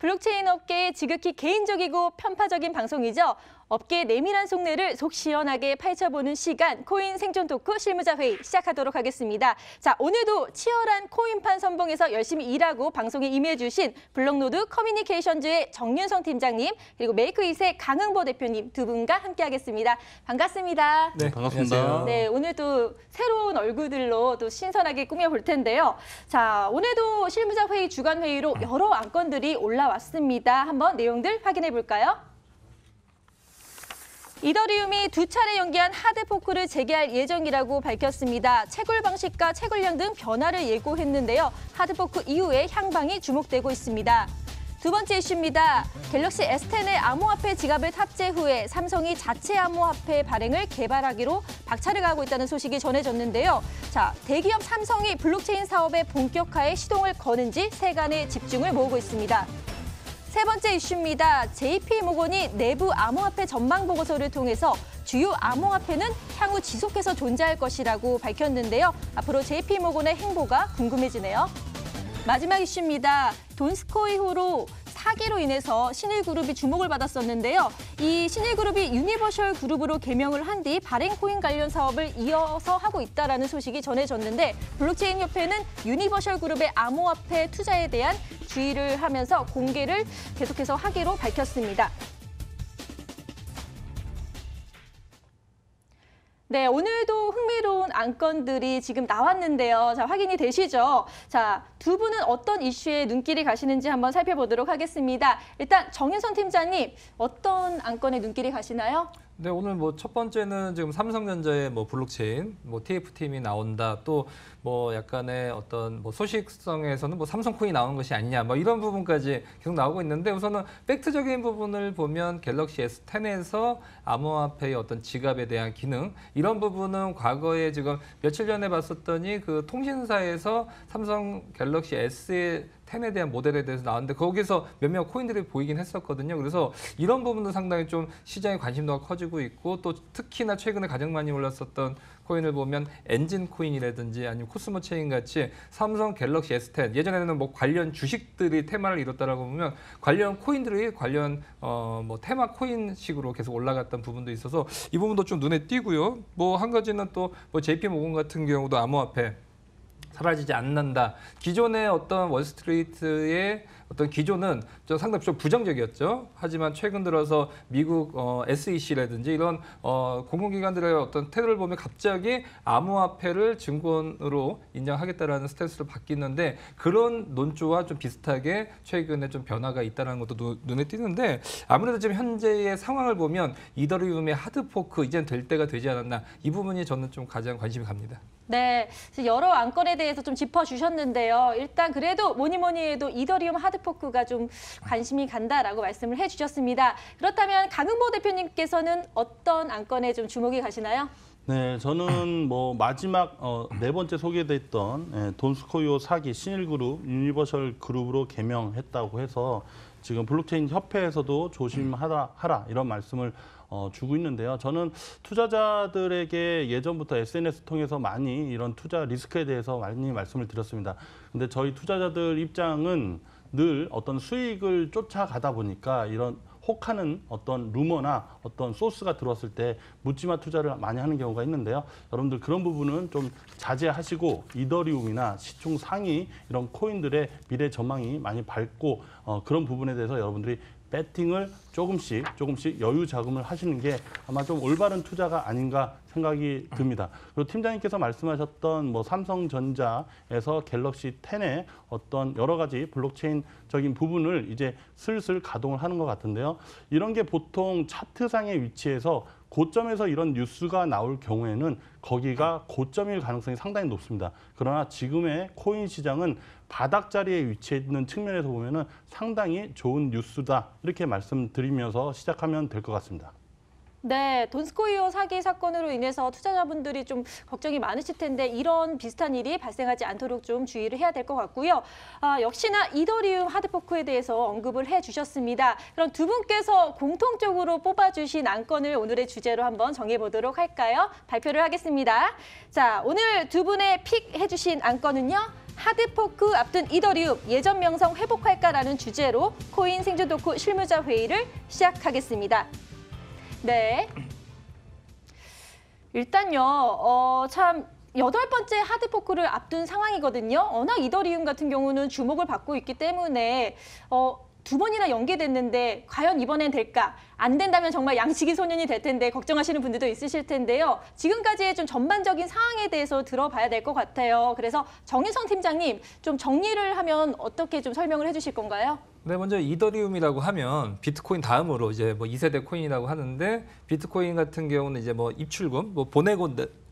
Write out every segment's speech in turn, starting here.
블록체인 업계의 지극히 개인적이고 편파적인 방송이죠. 업계의 내밀한 속내를 속 시원하게 파헤쳐보는 시간, 코인 생존 토크 실무자 회의 시작하도록 하겠습니다. 자, 오늘도 치열한 코인판 선봉에서 열심히 일하고 방송에 임해주신 블록노드 커뮤니케이션즈의 정윤성 팀장님, 그리고 메이크잇의 강흥보 대표님 두 분과 함께하겠습니다. 반갑습니다. 네, 반갑습니다. 네, 오늘도 새로운 얼굴들로 또 신선하게 꾸며볼 텐데요. 자, 오늘도 실무자 회의 주간 회의로 여러 안건들이 올라왔습니다. 한번 내용들 확인해 볼까요? 이더리움이 두 차례 연기한 하드포크를 재개할 예정이라고 밝혔습니다. 채굴 방식과 채굴량 등 변화를 예고했는데요. 하드포크 이후에 향방이 주목되고 있습니다. 두 번째 이슈입니다. 갤럭시 S10의 암호화폐 지갑을 탑재 후에 삼성이 자체 암호화폐 발행을 개발하기로 박차를 가하고 있다는 소식이 전해졌는데요. 자, 대기업 삼성이 블록체인 사업의 본격화에 시동을 거는지 세간의 집중을 모으고 있습니다. 세 번째 이슈입니다. JP모건이 내부 암호화폐 전망 보고서를 통해서 주요 암호화폐는 향후 지속해서 존재할 것이라고 밝혔는데요. 앞으로 JP모건의 행보가 궁금해지네요. 마지막 이슈입니다. 돈스코이호로 사기로 인해서 신일그룹이 주목을 받았었는데요. 이 신일그룹이 유니버셜 그룹으로 개명을 한 뒤 발행 코인 관련 사업을 이어서 하고 있다는 소식이 전해졌는데 블록체인 협회는 유니버셜 그룹의 암호화폐 투자에 대한 주의를 하면서 공개를 계속해서 하기로 밝혔습니다. 네, 오늘도 흥미로운 안건들이 지금 나왔는데요. 자, 확인이 되시죠? 자, 두 분은 어떤 이슈에 눈길이 가시는지 한번 살펴보도록 하겠습니다. 일단 정윤선 팀장님, 어떤 안건에 눈길이 가시나요? 네, 오늘 첫 번째는 지금 삼성전자의 블록체인, TF팀이 나온다. 또 약간의 어떤 소식성에서는 삼성코인이 나오는 것이 아니냐. 이런 부분까지 계속 나오고 있는데 우선은 팩트적인 부분을 보면 갤럭시 S10에서 암호화폐의 어떤 지갑에 대한 기능 이런 부분은 과거에 지금 며칠 전에 봤었더니 그 통신사에서 삼성 갤럭시 S 10에 대한 모델에 대해서 나왔는데 거기서 몇몇 코인들이 보이긴 했었거든요. 그래서 이런 부분도 상당히 좀 시장의 관심도가 커지고 있고 또 특히나 최근에 가장 많이 올랐었던 코인을 보면 엔진 코인이라든지 아니면 코스모 체인 같이 삼성 갤럭시 S10 예전에는 관련 주식들이 테마를 이뤘다라고 보면 관련 코인들이 관련 테마 코인식으로 계속 올라갔던 부분도 있어서 이 부분도 좀 눈에 띄고요. 한 가지는 또 JP모건 같은 경우도 암호화폐 사라지지 않는다. 기존의 어떤 월스트리트의 어떤 기조는 상당히 좀 부정적이었죠. 하지만 최근 들어서 미국 SEC라든지 이런 공공기관들의 어떤 태도를 보면 갑자기 암호화폐를 증권으로 인정하겠다라는 스탠스로 바뀌는데 그런 논조와 좀 비슷하게 최근에 좀 변화가 있다는 것도 눈에 띄는데 아무래도 지금 현재의 상황을 보면 이더리움의 하드포크 이제는 될 때가 되지 않았나 이 부분이 저는 좀 가장 관심이 갑니다. 네, 여러 안건에 대해서 좀 짚어주셨는데요. 일단 그래도 뭐니 해도 이더리움 하드포크가 좀 관심이 간다라고 말씀을 해주셨습니다. 그렇다면 강흥보 대표님께서는 어떤 안건에 좀 주목이 가시나요? 네, 저는 마지막 네 번째 소개됐던 돈스코이호 사기 신일그룹 유니버셜 그룹으로 개명했다고 해서 지금 블록체인 협회에서도 조심하라 이런 말씀을 주고 있는데요. 저는 투자자들에게 예전부터 SNS 통해서 많이 이런 투자 리스크에 대해서 많이 말씀을 드렸습니다. 근데 저희 투자자들 입장은 늘 어떤 수익을 쫓아가다 보니까 이런 혹하는 어떤 루머나 어떤 소스가 들어왔을 때 묻지마 투자를 많이 하는 경우가 있는데요. 여러분들 그런 부분은 좀 자제하시고 이더리움이나 시총 상위 이런 코인들의 미래 전망이 많이 밝고 그런 부분에 대해서 여러분들이 배팅을 조금씩 여유 자금을 하시는 게 아마 좀 올바른 투자가 아닌가 생각이 듭니다. 그리고 팀장님께서 말씀하셨던 삼성전자에서 갤럭시 10의 어떤 여러 가지 블록체인적인 부분을 이제 슬슬 가동을 하는 것 같은데요. 이런 게 보통 차트상의 위치에서 고점에서 이런 뉴스가 나올 경우에는 거기가 고점일 가능성이 상당히 높습니다. 그러나 지금의 코인 시장은 바닥 자리에 위치해 있는 측면에서 보면은 상당히 좋은 뉴스다. 이렇게 말씀드리면서 시작하면 될 것 같습니다. 네, 돈스코이호 사기 사건으로 인해서 투자자분들이 좀 걱정이 많으실 텐데 이런 비슷한 일이 발생하지 않도록 좀 주의를 해야 될 것 같고요. 역시나 이더리움 하드포크에 대해서 언급을 해주셨습니다. 그럼 두 분께서 공통적으로 뽑아주신 안건을 오늘의 주제로 한번 정해보도록 할까요? 발표를 하겠습니다. 자, 오늘 두 분의 픽 해주신 안건은요. 하드포크 앞둔 이더리움 예전 명성 회복할까라는 주제로 코인 생존 덕후 실무자 회의를 시작하겠습니다. 네. 일단요, 참 8번째 하드포크를 앞둔 상황이거든요. 워낙 이더리움 같은 경우는 주목을 받고 있기 때문에 2번이나 연기됐는데 과연 이번엔 될까? 안 된다면 정말 양치기 소년이 될 텐데 걱정하시는 분들도 있으실 텐데요. 지금까지의 좀 전반적인 상황에 대해서 들어봐야 될 것 같아요. 그래서 정윤성 팀장님 좀 정리를 하면 어떻게 좀 설명을 해주실 건가요? 네, 먼저 이더리움이라고 하면 비트코인 다음으로 이제 뭐 2세대 코인이라고 하는데 비트코인 같은 경우는 이제 뭐 입출금, 뭐 보내고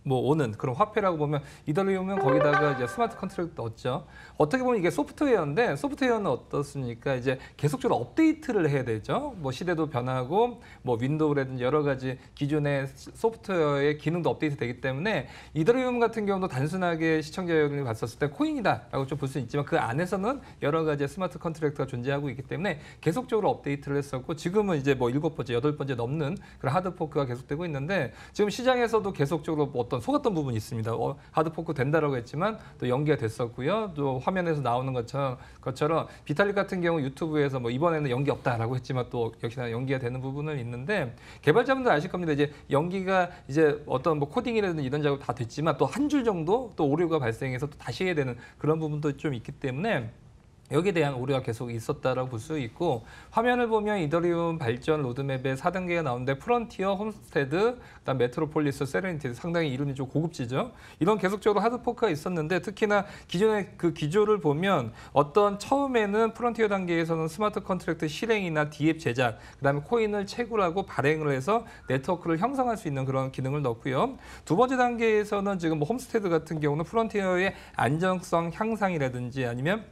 오는 그런 화폐라고 보면 이더리움은 거기다가 이제 스마트 컨트랙트 넣었죠. 어떻게 보면 이게 소프트웨어인데 소프트웨어는 어떻습니까? 이제 계속적으로 업데이트를 해야 되죠. 뭐 시대도 변하고 뭐 윈도우라든지 여러 가지 기존의 소프트웨어의 기능도 업데이트 되기 때문에 이더리움 같은 경우도 단순하게 시청자 여러분이 봤었을 때 코인이다라고 좀 볼 수 있지만 그 안에서는 여러 가지 스마트 컨트랙트가 존재하고 있기 때문에 계속적으로 업데이트를 했었고 지금은 이제 뭐 7번째, 8번째 넘는 그런 하드포크가 계속되고 있는데 지금 시장에서도 계속적으로 뭐 어떤 속았던 부분이 있습니다. 하드포크 된다라고 했지만 또 연기가 됐었고요. 또 화면에서 나오는 것처럼 비탈릭 같은 경우 유튜브에서 뭐 이번에는 연기 없다라고 했지만 또 역시나 연기가 되는 부분은 있는데 개발자분들 아실 겁니다. 이제 연기가 이제 어떤 뭐 코딩이라든지 이런 작업 다 됐지만 또 한 줄 정도 또 오류가 발생해서 또 다시 해야 되는 그런 부분도 좀 있기 때문에 여기에 대한 우려가 계속 있었다라고 볼 수 있고 화면을 보면 이더리움 발전 로드맵에 4단계가 나오는데 프론티어, 홈스테드, 그다음 메트로폴리스, 세레니티 상당히 이름이 좀 고급지죠. 이런 계속적으로 하드포크가 있었는데 특히나 기존의 그 기조를 보면 어떤 처음에는 프론티어 단계에서는 스마트 컨트랙트 실행이나 디앱 제작, 그다음에 코인을 채굴하고 발행을 해서 네트워크를 형성할 수 있는 그런 기능을 넣고요. 두 번째 단계에서는 지금 뭐 홈스테드 같은 경우는 프론티어의 안정성 향상이라든지 아니면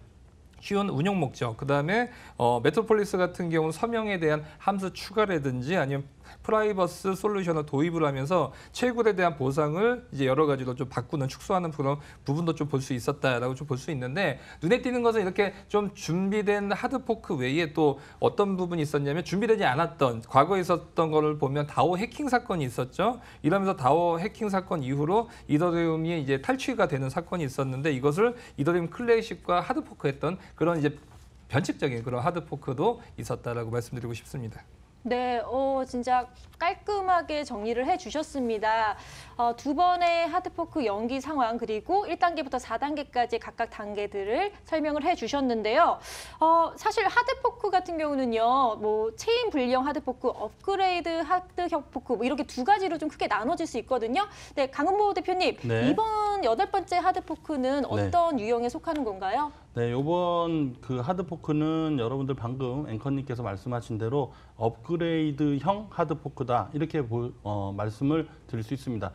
쉬운 운용 목적, 그다음에 메트로폴리스 같은 경우는 서명에 대한 함수 추가라든지 아니면 프라이버스 솔루션을 도입을 하면서 채굴에 대한 보상을 이제 여러 가지로 좀 바꾸는 축소하는 그런 부분도 좀 볼 수 있었다라고 좀 볼 수 있는데 눈에 띄는 것은 이렇게 좀 준비된 하드포크 외에 또 어떤 부분이 있었냐면 준비되지 않았던 과거에 있었던 거를 보면 다오 해킹 사건이 있었죠. 이러면서 다오 해킹 사건 이후로 이더리움이 이제 탈취가 되는 사건이 있었는데 이것을 이더리움 클래식과 하드포크했던 그런 이제 변칙적인 그런 하드포크도 있었다라고 말씀드리고 싶습니다. 네, 진짜 깔끔하게 정리를 해주셨습니다. 2번의 하드포크 연기 상황 그리고 1단계부터 4단계까지 각각 단계들을 설명을 해주셨는데요. 사실 하드포크 같은 경우는요, 뭐 체인 불량 하드포크, 업그레이드 하드포크 뭐 이렇게 두 가지로 좀 크게 나눠질 수 있거든요. 네, 강은보 대표님, 네. 이번 8번째 하드포크는 어떤 유형에 속하는 건가요? 네, 이번 그 하드포크는 여러분들 방금 앵커님께서 말씀하신 대로 업그레이드형 하드포크다 이렇게 말씀을 드릴 수 있습니다.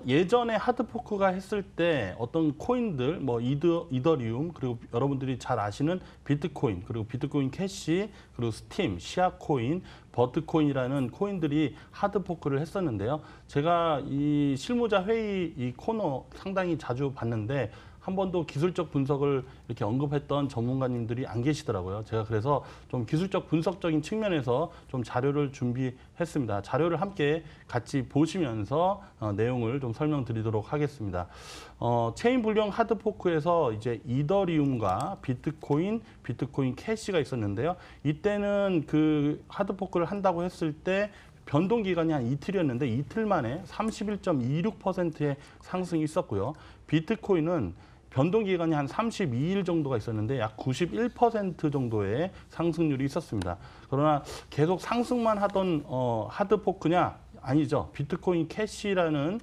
예전에 하드포크가 했을 때 어떤 코인들, 뭐 이더리움 그리고 여러분들이 잘 아시는 비트코인 그리고 비트코인 캐시 그리고 스팀, 시아코인, 버트코인이라는 코인들이 하드포크를 했었는데요. 제가 이 실무자 회의 이 코너 상당히 자주 봤는데 한 번도 기술적 분석을 이렇게 언급했던 전문가님들이 안 계시더라고요. 제가 그래서 좀 기술적 분석적인 측면에서 좀 자료를 준비했습니다. 자료를 함께 같이 보시면서 내용을 좀 설명드리도록 하겠습니다. 체인 불량 하드포크에서 이제 이더리움과 비트코인 캐시가 있었는데요. 이때는 그 하드포크를 한다고 했을 때 변동 기간이 한 이틀이었는데 이틀 만에 31.26%의 상승이 있었고요. 비트코인은 변동 기간이 한 32일 정도가 있었는데 약 91% 정도의 상승률이 있었습니다. 그러나 계속 상승만 하던 하드포크냐? 아니죠. 비트코인 캐시라는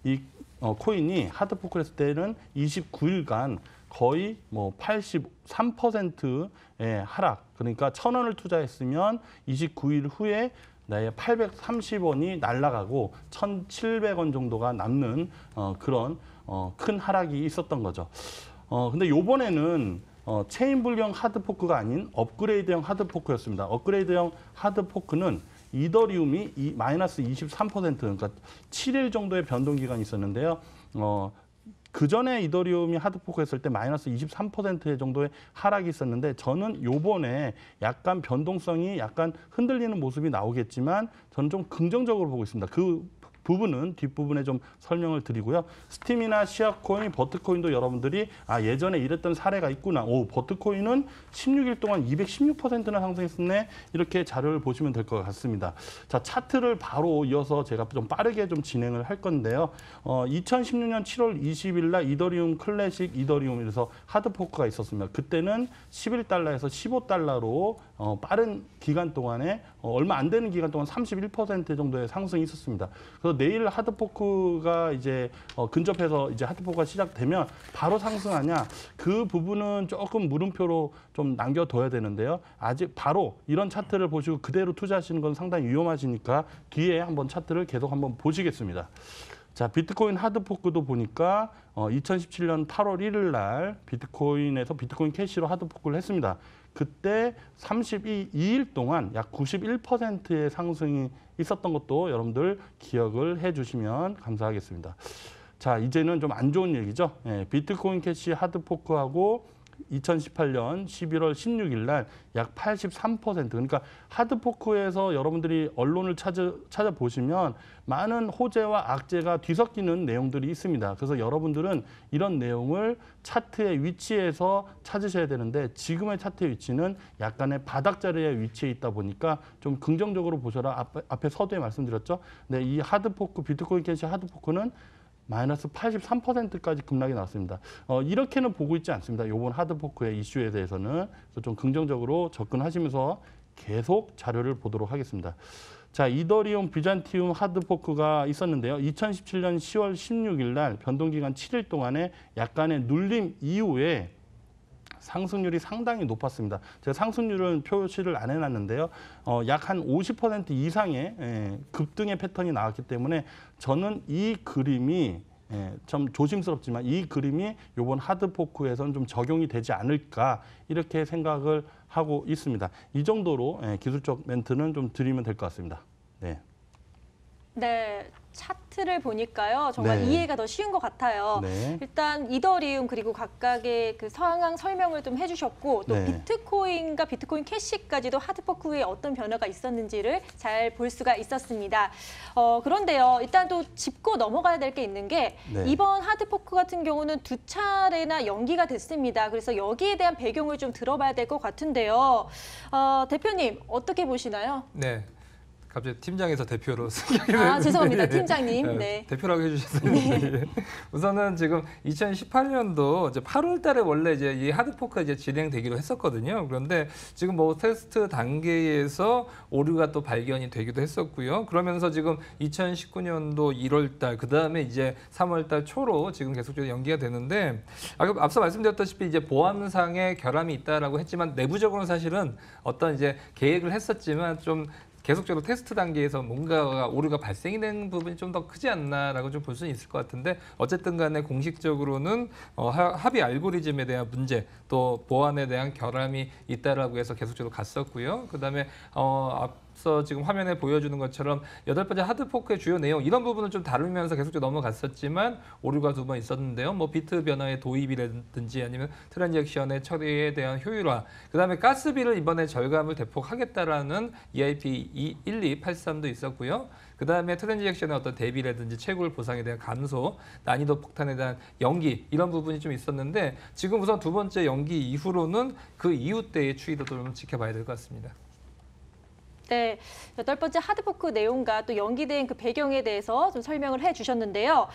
이 코인이 하드포크를 했을 때는 29일간 거의 뭐 83%의 하락. 그러니까 1,000원을 투자했으면 29일 후에 나의 830원이 날아가고 1,700원 정도가 남는 그런 큰 하락이 있었던 거죠. 근데 요번에는 체인 불량 하드포크가 아닌 업그레이드형 하드포크였습니다. 업그레이드형 하드포크는 이더리움이 마이너스 23% 그러니까 7일 정도의 변동 기간이 있었는데요. 그 전에 이더리움이 하드포크 했을 때 마이너스 23% 정도의 하락이 있었는데 저는 요번에 약간 변동성이 약간 흔들리는 모습이 나오겠지만 저는 좀 긍정적으로 보고 있습니다. 그 부분은 뒷부분에 좀 설명을 드리고요. 스팀이나 시아코인, 버트코인도 여러분들이 예전에 이랬던 사례가 있구나. 버트코인은 16일 동안 216%나 상승했었네. 이렇게 자료를 보시면 될 것 같습니다. 자, 차트를 바로 이어서 제가 좀 빠르게 좀 진행을 할 건데요. 2016년 7월 20일 날 이더리움 클래식 이더리움에서 하드포크가 있었습니다. 그때는 11달러에서 15달러로 빠른 기간 동안에 얼마 안 되는 기간 동안 31% 정도의 상승이 있었습니다. 그래서 내일 하드포크가 이제 근접해서 이제 하드포크가 시작되면 바로 상승하냐, 그 부분은 조금 물음표로 좀 남겨둬야 되는데요. 아직 바로 이런 차트를 보시고 그대로 투자하시는 건 상당히 위험하시니까 뒤에 한번 차트를 계속 한번 보시겠습니다. 자, 비트코인 하드포크도 보니까 2017년 8월 1일 날 비트코인에서 비트코인 캐시로 하드포크를 했습니다. 그때 32일 동안 약 91%의 상승이 있었던 것도 여러분들 기억을 해주시면 감사하겠습니다. 자, 이제는 좀 안 좋은 얘기죠. 비트코인 캐시 하드포크하고 2018년 11월 16일 날 약 83%, 그러니까 하드포크에서 여러분들이 언론을 찾아보시면 많은 호재와 악재가 뒤섞이는 내용들이 있습니다. 그래서 여러분들은 이런 내용을 차트의 위치에서 찾으셔야 되는데 지금의 차트의 위치는 약간의 바닥 자리에 위치해 있다 보니까 좀 긍정적으로 보셔라. 앞에 서두에 말씀드렸죠. 네, 이 하드포크, 비트코인 캐시 하드포크는 마이너스 83%까지 급락이 나왔습니다. 이렇게는 보고 있지 않습니다. 이번 하드포크의 이슈에 대해서는. 그래서 좀 긍정적으로 접근하시면서 계속 자료를 보도록 하겠습니다. 자, 이더리움 비잔티움 하드포크가 있었는데요. 2017년 10월 16일 날 변동기간 7일 동안에 약간의 눌림 이후에 상승률이 상당히 높았습니다. 제가 상승률은 표시를 안 해놨는데요. 약 한 50% 이상의 급등의 패턴이 나왔기 때문에 저는 이 그림이 좀 조심스럽지만 이 그림이 이번 하드포크에서는 좀 적용이 되지 않을까 이렇게 생각을 하고 있습니다. 이 정도로 기술적 멘트는 좀 드리면 될 것 같습니다. 네. 네, 차트를 보니까요. 정말 네. 이해가 더 쉬운 것 같아요. 네. 일단 이더리움 그리고 각각의 그 상황 설명을 좀 해주셨고 또 네. 비트코인과 비트코인 캐시까지도 하드포크 후에 어떤 변화가 있었는지를 잘 볼 수가 있었습니다. 그런데요. 일단 또 짚고 넘어가야 될 게 있는 게 네. 이번 하드포크 같은 경우는 2차례나 연기가 됐습니다. 그래서 여기에 대한 배경을 좀 들어봐야 될 것 같은데요. 대표님 어떻게 보시나요? 네. 갑자기 팀장에서 대표로 죄송합니다. 팀장님. 네. 대표라고 해주셨어요. 네. 우선은 지금 2018년도 이제 8월 달에 원래 이제 이 하드포크가 이제 진행되기로 했었거든요. 그런데 지금 뭐 테스트 단계에서 오류가 또 발견이 되기도 했었고요. 그러면서 지금 2019년도 1월 달, 그 다음에 이제 3월 달 초로 지금 계속적으로 연기가 되는데, 앞서 말씀드렸다시피 이제 보안상의 결함이 있다라고 했지만 내부적으로는 사실은 어떤 이제 계획을 했었지만 좀 계속적으로 테스트 단계에서 뭔가 오류가 발생이 된 부분이 좀 더 크지 않나라고 좀 볼 수는 있을 것 같은데, 어쨌든 간에 공식적으로는 합의 알고리즘에 대한 문제, 또 보안에 대한 결함이 있다라고 해서 계속적으로 갔었고요. 그다음에 앞서 지금 화면에 보여주는 것처럼 8번째 하드포크의 주요 내용, 이런 부분을 좀 다루면서 계속적으로 넘어갔었지만 오류가 2번 있었는데요. 뭐 비트 변화의 도입이라든지 아니면 트랜잭션의 처리에 대한 효율화, 그다음에 가스비를 이번에 절감을 대폭 하겠다라는 EIP 1283도 있었고요. 그다음에 트랜잭션의 어떤 대비라든지 채굴 보상에 대한 감소, 난이도 폭탄에 대한 연기, 이런 부분이 좀 있었는데 지금 우선 2번째 연기 이후로는 그 이후 때의 추이도 좀 지켜봐야 될 것 같습니다. 네, 8번째 하드포크 내용과 또 연기된 그 배경에 대해서 좀 설명을 해주셨는데요.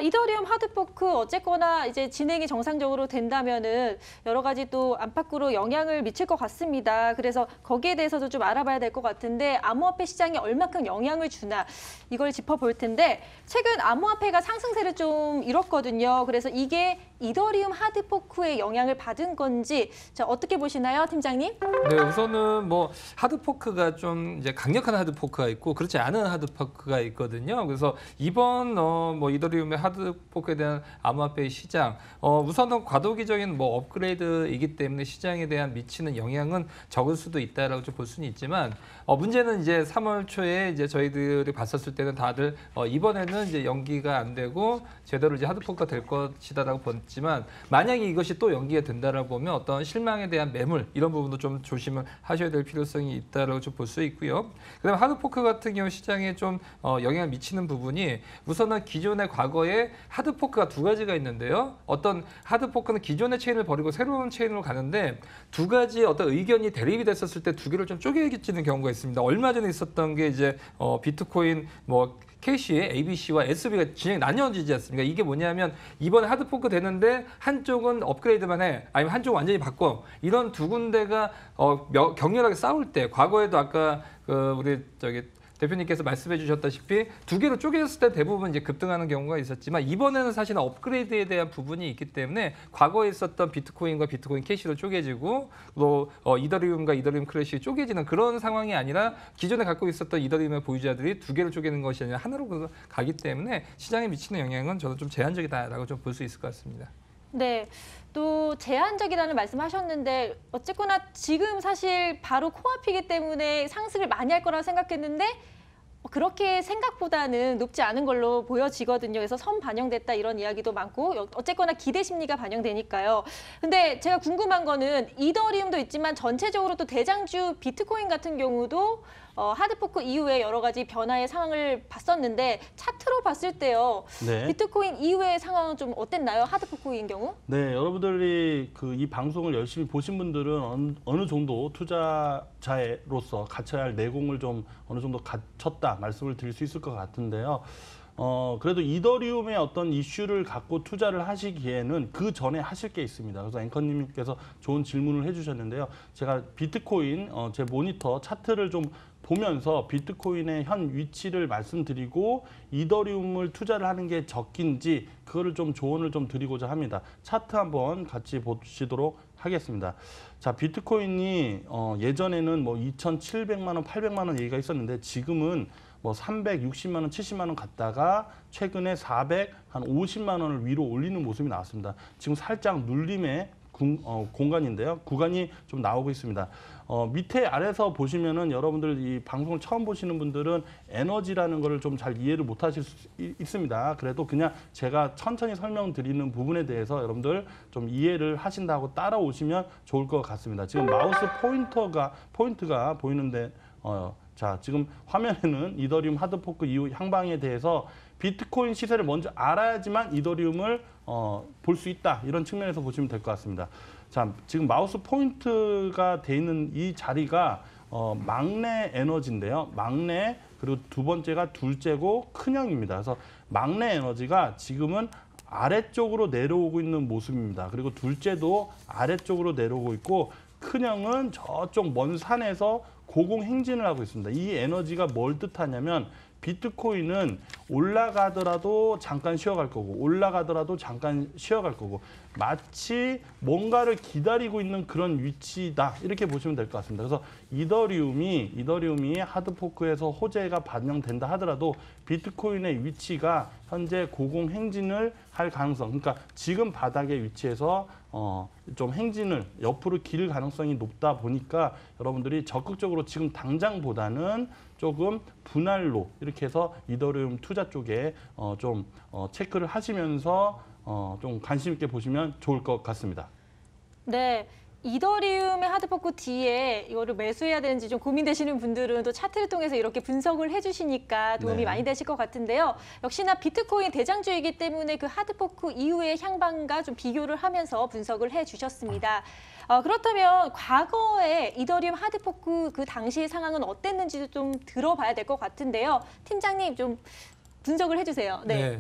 이더리움 하드포크 어쨌거나 이제 진행이 정상적으로 된다면은 여러 가지 또 안팎으로 영향을 미칠 것 같습니다. 그래서 거기에 대해서도 좀 알아봐야 될 것 같은데 암호화폐 시장에 얼마큼 영향을 주나 이걸 짚어볼 텐데, 최근 암호화폐가 상승세를 좀 이뤘거든요. 그래서 이게 이더리움 하드포크에 영향을 받은 건지 어떻게 보시나요, 팀장님? 네, 우선은 뭐 하드포크가 좀 이제 강력한 하드포크가 있고 그렇지 않은 하드포크가 있거든요. 그래서 이번 뭐 이더리움 이더리움의 하드포크에 대한 암호화폐의 시장, 우선은 과도기적인 뭐 업그레이드이기 때문에 시장에 대한 미치는 영향은 적을 수도 있다라고 좀 볼 수는 있지만, 문제는 이제 3월 초에 이제 저희들이 봤었을 때는 다들 이번에는 이제 연기가 안 되고 제대로 이제 하드포크가 될 것이다라고 봤지만, 만약에 이것이 또 연기가 된다라고 보면 어떤 실망에 대한 매물 이런 부분도 좀 조심을 하셔야 될 필요성이 있다라고 좀 볼 수 있고요. 그다음에 하드포크 같은 경우 시장에 좀 영향을 미치는 부분이, 우선은 기존의 과거에 하드포크가 두 가지가 있는데요. 어떤 하드포크는 기존의 체인을 버리고 새로운 체인으로 가는데 두 가지 어떤 의견이 대립이 됐었을 때 두 개를 좀 쪼개지는 경우가 있습니다. 얼마 전에 있었던 게 이제 비트코인 뭐 캐시의 ABC와 SB가 진행 나뉘어지지 않습니까? 이게 뭐냐면 이번에 하드포크 되는데 한쪽은 업그레이드만 해, 아니면 한쪽은 완전히 바꿔. 이런 두 군데가 격렬하게 싸울 때, 과거에도 아까 우리 대표님께서 말씀해 주셨다시피 두 개로 쪼개졌을 때 대부분 이제 급등하는 경우가 있었지만, 이번에는 사실은 업그레이드에 대한 부분이 있기 때문에 과거에 있었던 비트코인과 비트코인 캐시로 쪼개지고 또 이더리움과 이더리움 클래시 쪼개지는 그런 상황이 아니라, 기존에 갖고 있었던 이더리움의 보유자들이 두 개로 쪼개는 것이 아니라 하나로 가기 때문에 시장에 미치는 영향은 저는 좀 제한적이다라고 좀 볼 수 있을 것 같습니다. 네. 또 제한적이라는 말씀하셨는데, 어쨌거나 지금 사실 바로 코앞이기 때문에 상승을 많이 할 거라고 생각했는데 그렇게 생각보다는 높지 않은 걸로 보여지거든요. 그래서 선 반영됐다 이런 이야기도 많고, 어쨌거나 기대 심리가 반영되니까요. 근데 제가 궁금한 거는, 이더리움도 있지만 전체적으로 또 대장주 비트코인 같은 경우도 하드포크 이후에 여러 가지 변화의 상황을 봤었는데, 차트로 봤을 때요. 네. 비트코인 이후의 상황은 좀 어땠나요? 하드포크인 경우? 네, 여러분들이 이 방송을 열심히 보신 분들은 어느 정도 투자자로서 갖춰야 할 내공을 좀 어느 정도 갖췄다 말씀을 드릴 수 있을 것 같은데요. 그래도 이더리움의 어떤 이슈를 갖고 투자를 하시기에는 그 전에 하실 게 있습니다. 그래서 앵커님께서 좋은 질문을 해주셨는데요. 제가 비트코인 제 모니터 차트를 좀 보면서 비트코인의 현 위치를 말씀드리고, 이더리움을 투자를 하는 게 적긴지 그거를 좀 조언을 좀 드리고자 합니다. 차트 한번 같이 보시도록 하겠습니다. 자, 비트코인이 예전에는 뭐 2,700만 원, 800만 원 얘기가 있었는데, 지금은 뭐 360만 원, 70만 원 갔다가 최근에 450만 원을 위로 올리는 모습이 나왔습니다. 지금 살짝 눌림의 공간인데요. 구간이 좀 나오고 있습니다. 밑에 아래서 보시면은 여러분들 이 방송을 처음 보시는 분들은 에너지라는 거를 좀 잘 이해를 못 하실 수 있습니다. 그래도 그냥 제가 천천히 설명드리는 부분에 대해서 여러분들 좀 이해를 하신다고 따라오시면 좋을 것 같습니다. 지금 마우스 포인트가 보이는데, 자, 지금 화면에는 이더리움 하드포크 이후 향방에 대해서 비트코인 시세를 먼저 알아야지만 이더리움을 볼 수 있다, 이런 측면에서 보시면 될 것 같습니다. 자, 지금 마우스 포인트가 돼 있는 이 자리가 막내 에너지인데요. 막내, 그리고 두 번째가 둘째고 큰형입니다. 그래서 막내 에너지가 지금은 아래쪽으로 내려오고 있는 모습입니다. 그리고 둘째도 아래쪽으로 내려오고 있고, 큰형은 저쪽 먼 산에서 고공행진을 하고 있습니다. 이 에너지가 뭘 뜻하냐면, 비트코인은 올라가더라도 잠깐 쉬어갈 거고, 올라가더라도 잠깐 쉬어갈 거고, 마치 뭔가를 기다리고 있는 그런 위치다, 이렇게 보시면 될 것 같습니다. 그래서 이더리움이 하드포크에서 호재가 반영된다 하더라도 비트코인의 위치가 현재 고공행진을 할 가능성, 그러니까 지금 바닥의 위치에서 좀 행진을 옆으로 길 가능성이 높다 보니까 여러분들이 적극적으로 지금 당장보다는 조금 분할로 이렇게 해서 이더리움 투자 쪽에 좀 체크를 하시면서 좀 관심 있게 보시면 좋을 것 같습니다. 네. 이더리움의 하드포크 뒤에 이거를 매수해야 되는지 좀 고민되시는 분들은 또 차트를 통해서 이렇게 분석을 해주시니까 도움이 네. 많이 되실 것 같은데요. 역시나 비트코인 대장주이기 때문에 그 하드포크 이후의 향방과 좀 비교를 하면서 분석을 해주셨습니다. 그렇다면 과거에 이더리움 하드포크 그 당시의 상황은 어땠는지도 좀 들어봐야 될 것 같은데요. 팀장님 좀 분석을 해주세요. 네.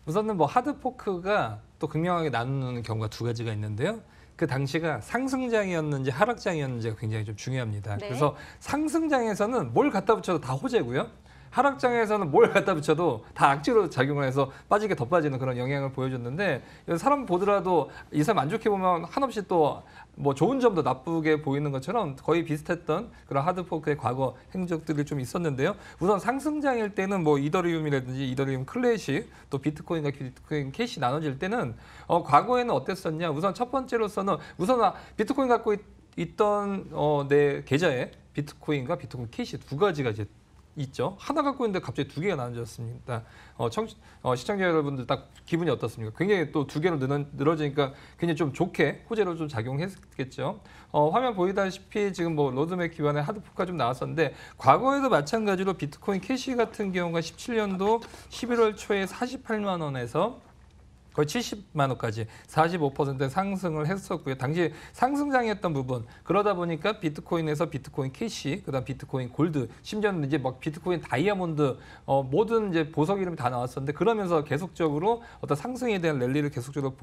우선은 뭐 하드포크가 또 극명하게 나누는 경우가 두 가지가 있는데요. 그 당시가 상승장이었는지 하락장이었는지가 굉장히 좀 중요합니다. 네. 그래서 상승장에서는 뭘 갖다 붙여도 다 호재고요. 하락장에서는 뭘 갖다 붙여도 다 악재로 작용을 해서 빠지게 더 빠지는 그런 영향을 보여줬는데 사람 보더라도 이상 안 좋게 보면 한없이 또 뭐 좋은 점도 나쁘게 보이는 것처럼 거의 비슷했던 그런 하드포크의 과거 행적들이 좀 있었는데요. 우선 상승장일 때는 뭐 이더리움이라든지 이더리움 클래식 또 비트코인과 비트코인 캐시 나눠질 때는 과거에는 어땠었냐? 우선 첫 번째로서는 우선 비트코인 갖고 있던 내 계좌에 비트코인과 비트코인 캐시 두 가지가 이제 있죠. 하나 갖고 있는데 갑자기 두 개가 나눠졌습니다. 시청자 여러분들 딱 기분이 어떻습니까? 굉장히 또 두 개로 늘어지니까 굉장히 좀 좋게 호재로 좀 작용했겠죠. 화면 보이다시피 지금 뭐 로드맵 기반의 하드포크가 좀 나왔었는데 과거에도 마찬가지로 비트코인 캐시 같은 경우가 17년도 11월 초에 48만 원에서 거의 70만 원까지 45% 상승을 했었고요. 당시 상승장이었던 부분 그러다 보니까 비트코인에서 비트코인 캐시, 그다음 비트코인 골드, 심지어는 이제 막 비트코인 다이아몬드 모든 이제 보석 이름이 다 나왔었는데 그러면서 계속적으로 어떤 상승에 대한 랠리를 계속적으로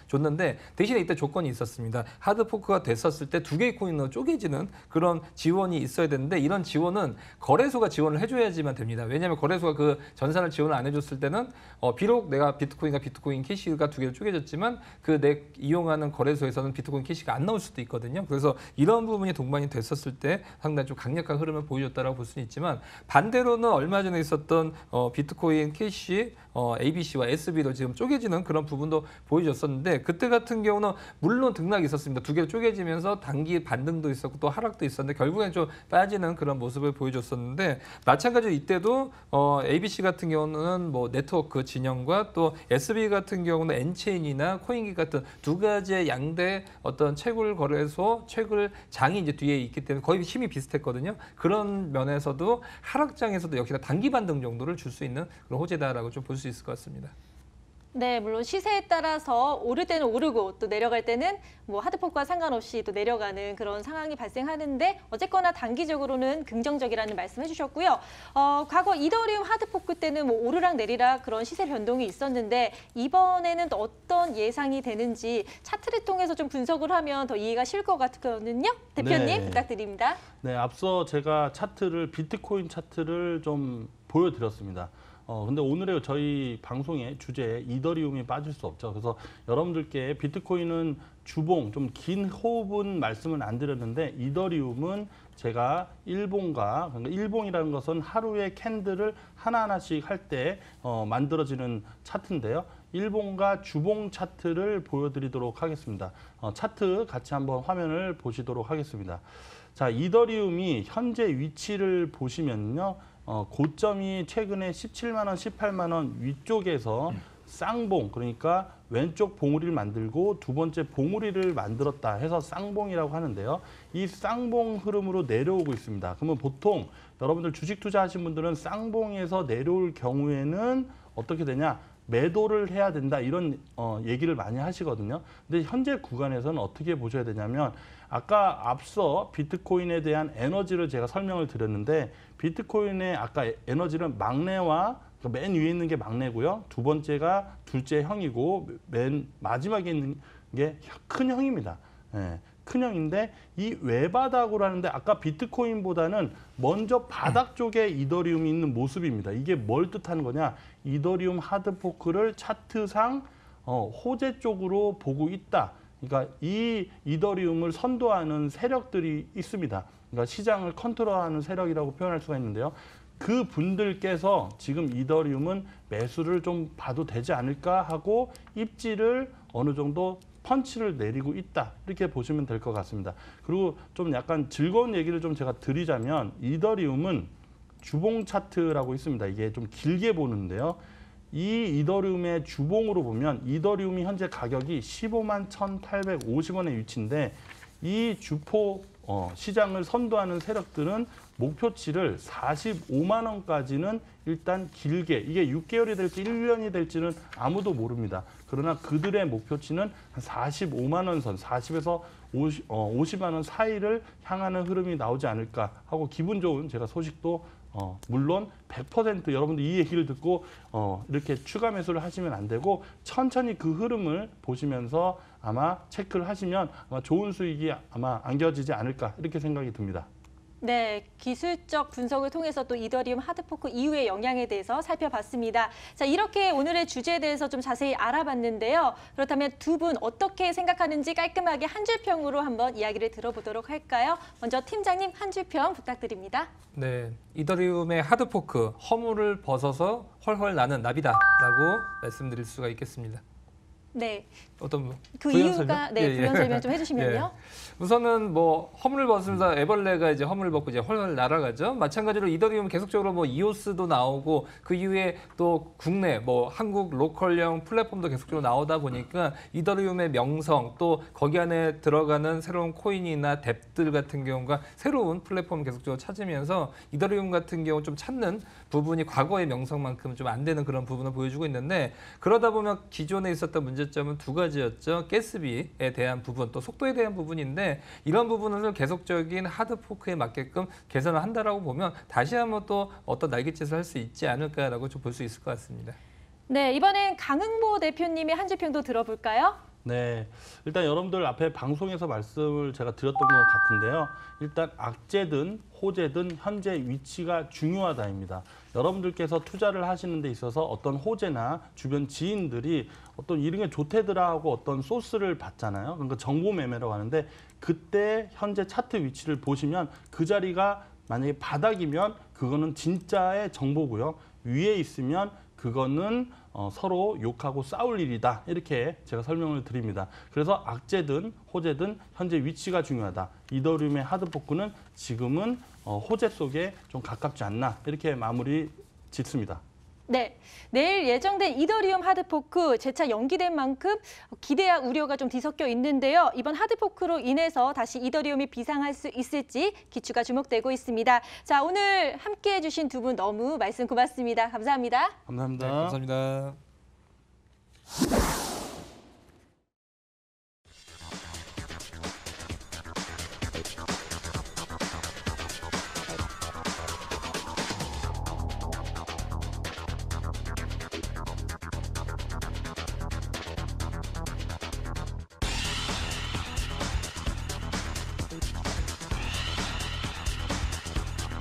줬는데 대신에 이때 조건이 있었습니다. 하드포크가 됐었을 때 두 개의 코인으로 쪼개지는 그런 지원이 있어야 되는데 이런 지원은 거래소가 지원을 해줘야지만 됩니다. 왜냐하면 거래소가 그 전산을 지원을 안 해줬을 때는 비록 내가 비트코인과 비트코인 캐시가 두 개로 쪼개졌지만 그 내 이용하는 거래소에서는 비트코인 캐시가 안 나올 수도 있거든요. 그래서 이런 부분이 동반이 됐었을 때 상당히 좀 강력한 흐름을 보여줬다라고 볼 수는 있지만 반대로는 얼마 전에 있었던 비트코인 캐시 ABC와 SB로 지금 쪼개지는 그런 부분도 보여줬었는데 그때 같은 경우는 물론 등락이 있었습니다. 두 개로 쪼개지면서 단기 반등도 있었고 또 하락도 있었는데 결국엔 좀 빠지는 그런 모습을 보여줬었는데 마찬가지로 이때도 ABC 같은 경우는 뭐 네트워크 진영과 또 SB 같은 경우는 엔체인이나 코인기 같은 두 가지의 양대 어떤 채굴 거래소, 채굴 장이 이제 뒤에 있기 때문에 거의 힘이 비슷했거든요. 그런 면에서도 하락장에서도 역시나 단기 반등 정도를 줄 수 있는 그런 호재다라고 좀 볼 수 있을 것 같습니다. 네, 물론 시세에 따라서 오를 때는 오르고 또 내려갈 때는 뭐 하드포크와 상관없이 또 내려가는 그런 상황이 발생하는데 어쨌거나 단기적으로는 긍정적이라는 말씀 해주셨고요. 과거 이더리움 하드포크 때는 뭐 오르락 내리락 그런 시세 변동이 있었는데 이번에는 또 어떤 예상이 되는지 차트를 통해서 좀 분석을 하면 더 이해가 쉬울 것 같거든요. 대표님 네. 부탁드립니다. 네, 앞서 제가 비트코인 차트를 좀 보여드렸습니다. 근데 오늘의 저희 방송의 주제에 이더리움이 빠질 수 없죠. 그래서 여러분들께 비트코인은 주봉, 좀 긴 호흡은 말씀을 안 드렸는데 이더리움은 제가 일봉과, 그러니까 일봉이라는 것은 하루에 캔들을 하나하나씩 할 때 만들어지는 차트인데요. 일봉과 주봉 차트를 보여드리도록 하겠습니다. 차트 같이 한번 화면을 보시도록 하겠습니다. 자, 이더리움이 현재 위치를 보시면요. 고점이 최근에 17만 원, 18만 원 위쪽에서 쌍봉, 그러니까 왼쪽 봉우리를 만들고 두 번째 봉우리를 만들었다 해서 쌍봉이라고 하는데요. 이 쌍봉 흐름으로 내려오고 있습니다. 그러면 보통 여러분들 주식 투자하신 분들은 쌍봉에서 내려올 경우에는 어떻게 되냐? 매도를 해야 된다 이런 얘기를 많이 하시거든요. 근데 현재 구간에서는 어떻게 보셔야 되냐면 아까 앞서 비트코인에 대한 에너지를 제가 설명을 드렸는데 비트코인의 아까 에너지는 막내와 맨 위에 있는 게 막내고요. 두 번째가 둘째 형이고 맨 마지막에 있는 게 큰 형입니다. 예, 큰 형인데 이 외바닥으로 하는데 아까 비트코인보다는 먼저 바닥 쪽에 이더리움이 있는 모습입니다. 이게 뭘 뜻하는 거냐? 이더리움 하드포크를 차트상 호재 쪽으로 보고 있다. 그러니까 이 이더리움을 선도하는 세력들이 있습니다. 그러니까 시장을 컨트롤하는 세력이라고 표현할 수가 있는데요. 그 분들께서 지금 이더리움은 매수를 좀 봐도 되지 않을까 하고 입지를 어느 정도 펀치를 내리고 있다. 이렇게 보시면 될 것 같습니다. 그리고 좀 약간 즐거운 얘기를 좀 제가 드리자면 이더리움은 주봉 차트라고 있습니다. 이게 좀 길게 보는데요. 이 이더리움의 주봉으로 보면 이더리움이 현재 가격이 15만 1,850원의 위치인데 이 주포 시장을 선도하는 세력들은 목표치를 45만 원까지는 일단 길게 이게 6개월이 될지 1년이 될지는 아무도 모릅니다. 그러나 그들의 목표치는 한 45만 원 선, 40에서 50만 원 사이를 향하는 흐름이 나오지 않을까 하고 기분 좋은 제가 소식도 물론 100% 여러분들 이 얘기를 듣고 이렇게 추가 매수를 하시면 안 되고 천천히 그 흐름을 보시면서 아마 체크를 하시면 아마 좋은 수익이 아마 안겨지지 않을까 이렇게 생각이 듭니다. 네, 기술적 분석을 통해서 또 이더리움 하드포크 이후의 영향에 대해서 살펴봤습니다. 자, 이렇게 오늘의 주제에 대해서 좀 자세히 알아봤는데요. 그렇다면 두 분 어떻게 생각하는지 깔끔하게 한 줄 평으로 한번 이야기를 들어보도록 할까요? 먼저 팀장님 한 줄 평 부탁드립니다. 네, 이더리움의 하드포크 허물을 벗어서 헐헐 나는 나비다라고 말씀드릴 수가 있겠습니다. 네, 어떤 그 부연 이유가 설명? 네, 부연 설명 좀 해주시면요. 우선은 뭐 허물을 벗으면서 애벌레가 이제 허물을 벗고 이제 헐헐 날아가죠. 마찬가지로 이더리움 계속적으로 뭐 이오스도 나오고 그 이후에 또 국내 뭐 한국 로컬형 플랫폼도 계속적으로 나오다 보니까 이더리움의 명성 또 거기 안에 들어가는 새로운 코인이나 뎁들 같은 경우가 새로운 플랫폼을 계속적으로 찾으면서 이더리움 같은 경우 좀 찾는 부분이 과거의 명성만큼 좀 안 되는 그런 부분을 보여주고 있는데 그러다 보면 기존에 있었던 문제점은 두 가지였죠. 가스비에 대한 부분 또 속도에 대한 부분인데 이런 부분을 계속적인 하드포크에 맞게끔 개선을 한다라고 보면 다시 한번 또 어떤 날갯짓을 할 수 있지 않을까라고 좀 볼 수 있을 것 같습니다. 네, 이번엔 강흥보 대표님의 한 줄 평도 들어볼까요? 네, 일단 여러분들 앞에 방송에서 말씀을 제가 드렸던 것 같은데요. 일단 악재든 호재든 현재 위치가 중요하다입니다. 여러분들께서 투자를 하시는 데 있어서 어떤 호재나 주변 지인들이 어떤 이런 게 좋대더라 하고 어떤 소스를 받잖아요. 그러니까 정보 매매라고 하는데 그때 현재 차트 위치를 보시면 그 자리가 만약에 바닥이면 그거는 진짜의 정보고요. 위에 있으면 그거는 서로 욕하고 싸울 일이다. 이렇게 제가 설명을 드립니다. 그래서 악재든 호재든 현재 위치가 중요하다. 이더리움의 하드포크는 지금은 호재 속에 좀 가깝지 않나. 이렇게 마무리 짓습니다. 네, 내일 예정된 이더리움 하드포크 재차 연기된 만큼 기대와 우려가 좀 뒤섞여 있는데요. 이번 하드포크로 인해서 다시 이더리움이 비상할 수 있을지 기추가 주목되고 있습니다. 자, 오늘 함께해 주신 두 분 너무 말씀 고맙습니다. 감사합니다. 감사합니다. 네, 감사합니다.